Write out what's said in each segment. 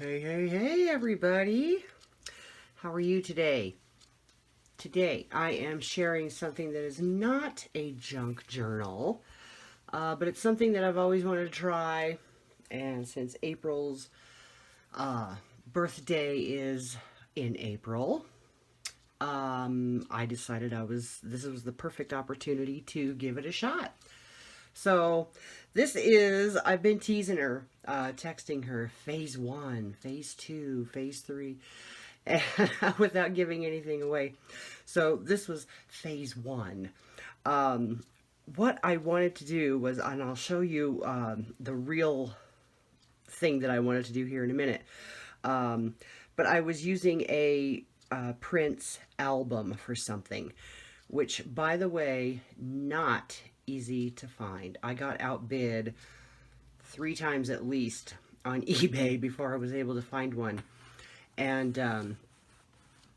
Hey, everybody. How are you today? Today, I am sharing something that is not a junk journal, but it's something that I've always wanted to try. And since April's birthday is in April, I decided this was the perfect opportunity to give it a shot. So I've been teasing her, texting her phase 1, phase 2, phase 3, and without giving anything away. So this was phase 1. What I wanted to do was, and I'll show you the real thing that I wanted to do here in a minute. But I was using a Prince album for something, which, by the way, not easy to find. I got outbid 3 times at least on eBay before I was able to find one, and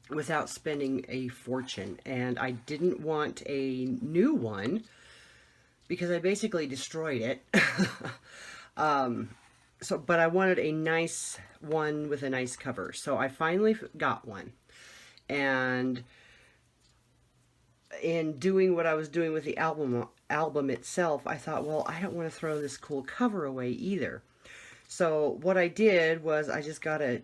without spending a fortune. And I didn't want a new one because I basically destroyed it. But I wanted a nice one with a nice cover. So I finally got one. And in doing what I was doing with the album itself, I thought, well, I don't want to throw this cool cover away either. So what I did was I just got a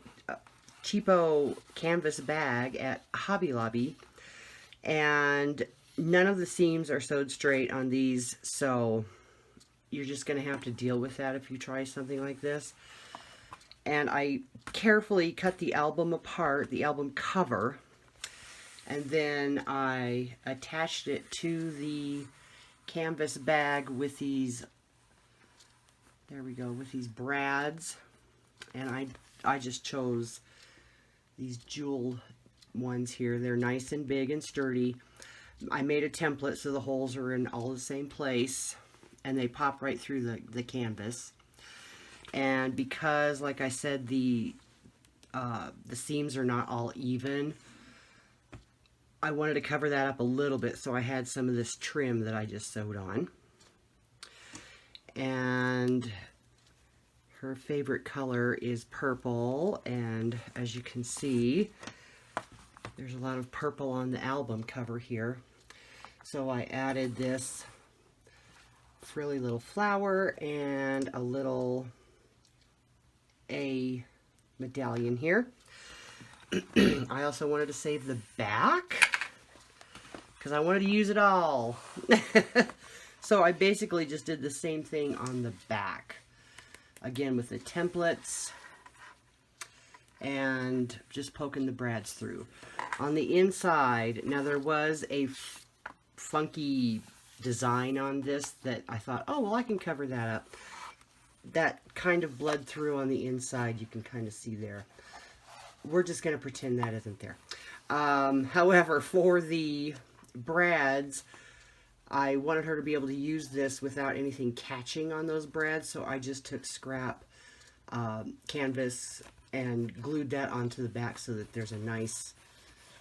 cheapo canvas bag at Hobby Lobby, and none of the seams are sewed straight on these, so you're just going to have to deal with that if you try something like this. And I carefully cut the album apart, the album cover, and then I attached it to the canvas bag with these, there we go, with these brads. And I just chose these jewel ones here. They're nice and big and sturdy. I made a template so the holes are in all the same place, and they pop right through the canvas. And because, like I said, the seams are not all even, I wanted to cover that up a little bit, so I had some of this trim that I just sewed on. And her favorite color is purple, and as you can see, there's a lot of purple on the album cover here. So I added this frilly little flower and a little A medallion here. I also wanted to save the back because I wanted to use it all. So I basically just did the same thing on the back. Again, with the templates and just poking the brads through. On the inside, now there was a funky design on this that I thought, oh, well, I can cover that up. That kind of bled through on the inside. You can kind of see there. We're just going to pretend that isn't there. However, for the brads, I wanted her to be able to use this without anything catching on those brads, so I just took scrap canvas and glued that onto the back so that there's a nice,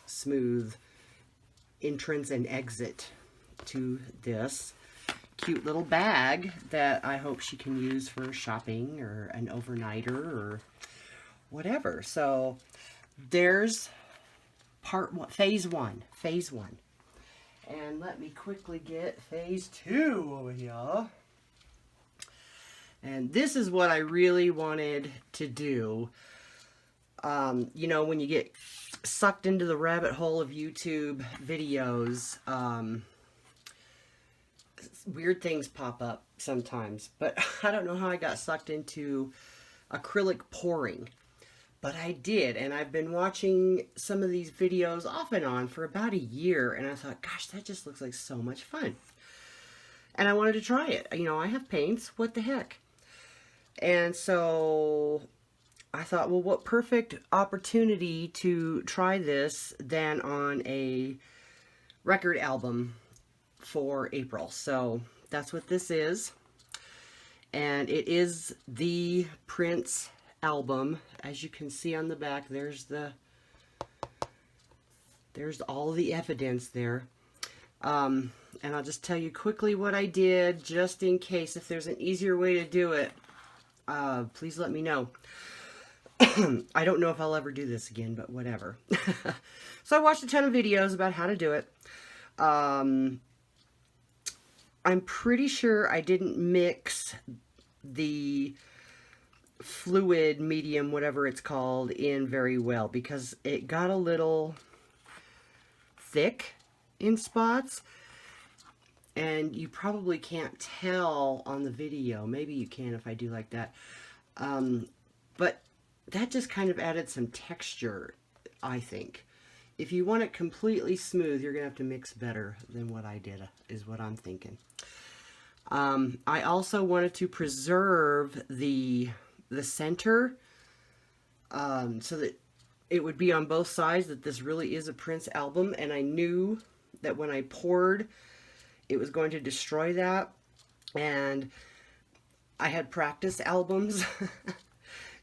smooth entrance and exit to this cute little bag that I hope she can use for shopping or an overnighter or whatever. So there's part 1, phase 1. And let me quickly get phase 2 over here. And this is what I really wanted to do. You know, when you get sucked into the rabbit hole of YouTube videos, weird things pop up sometimes. But I don't know how I got sucked into acrylic pouring. But I did, and I've been watching some of these videos off and on for about a year, and I thought, gosh, that just looks like so much fun. And I wanted to try it. You know, I have paints, what the heck? And so I thought, well, what perfect opportunity to try this than on a record album for April. So that's what this is. And it is the Prince album. As you can see on the back, there's all the evidence there. And I'll just tell you quickly what I did, just in case if there's an easier way to do it. Please let me know. I don't know if I'll ever do this again, but whatever. So I watched a ton of videos about how to do it. I'm pretty sure I didn't mix the fluid medium, whatever it's called, in very well because it got a little thick in spots, and you probably can't tell on the video. Maybe you can if I do like that, but that just kind of added some texture, I think. If you want it completely smooth, you're gonna have to mix better than what I did, is what I'm thinking. I also wanted to preserve the center, so that it would be on both sides, that this really is a Prince album, and I knew that when I poured, it was going to destroy that. And I had practice albums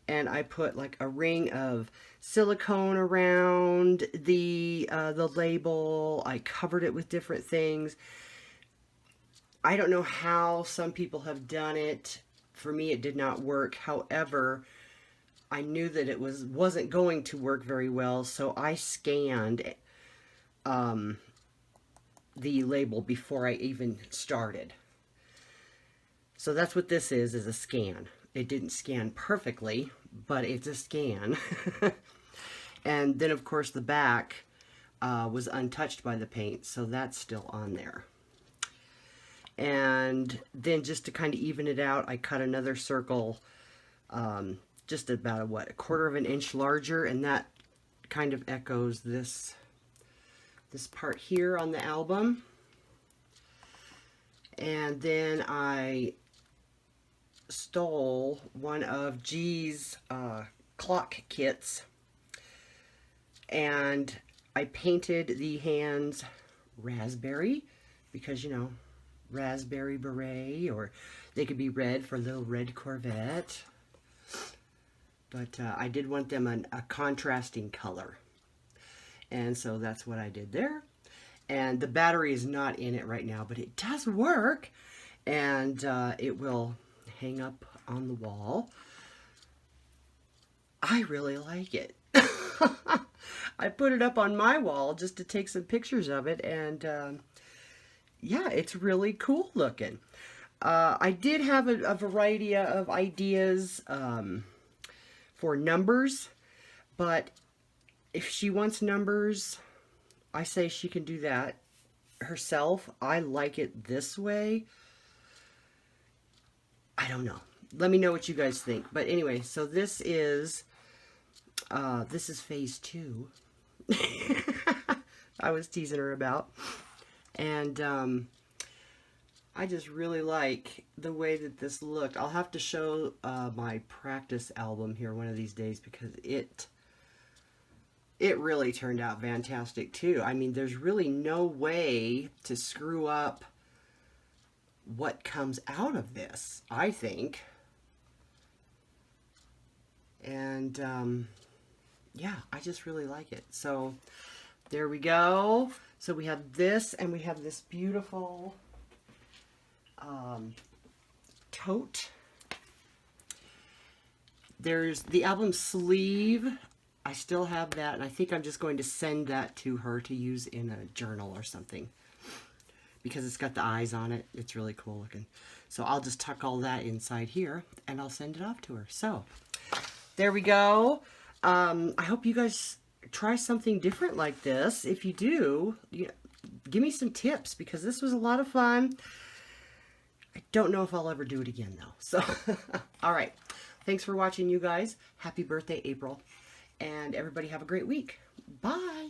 and I put like a ring of silicone around the label. I covered it with different things. I don't know how some people have done it. For me, it did not work. However, I knew that it wasn't going to work very well, so I scanned the label before I even started. So that's what this is a scan. It didn't scan perfectly, but it's a scan. And then, of course, the back was untouched by the paint, so that's still on there. And then just to kind of even it out, I cut another circle, just about a 1/4 of an inch larger, and that kind of echoes this part here on the album. And then I stole one of G's clock kits, and I painted the hands raspberry, because, you know, raspberry beret, or they could be red for Little Red Corvette. But I did want them a contrasting color. And so that's what I did there. And the battery is not in it right now, but it does work. And it will hang up on the wall. I really like it. I put it up on my wall just to take some pictures of it. And yeah, it's really cool looking. I did have a variety of ideas for numbers, but if she wants numbers, I say she can do that herself. I like it this way. I don't know. Let me know what you guys think. But anyway, so this is phase 2. I was teasing her about. And I just really like the way that this looked. I'll have to show my practice album here one of these days, because it really turned out fantastic too. I mean, there's really no way to screw up what comes out of this, I think. And yeah, I just really like it. So there we go. So we have this, and we have this beautiful tote. There's the album sleeve. I still have that, and I think I'm just going to send that to her to use in a journal or something, because it's got the eyes on it. It's really cool looking. So I'll just tuck all that inside here, and I'll send it off to her. So there we go. I hope you guys try something different like this. If you do, give me some tips, because this was a lot of fun. I don't know if I'll ever do it again, though. So, all right. Thanks for watching, you guys. Happy birthday, April. And everybody have a great week. Bye.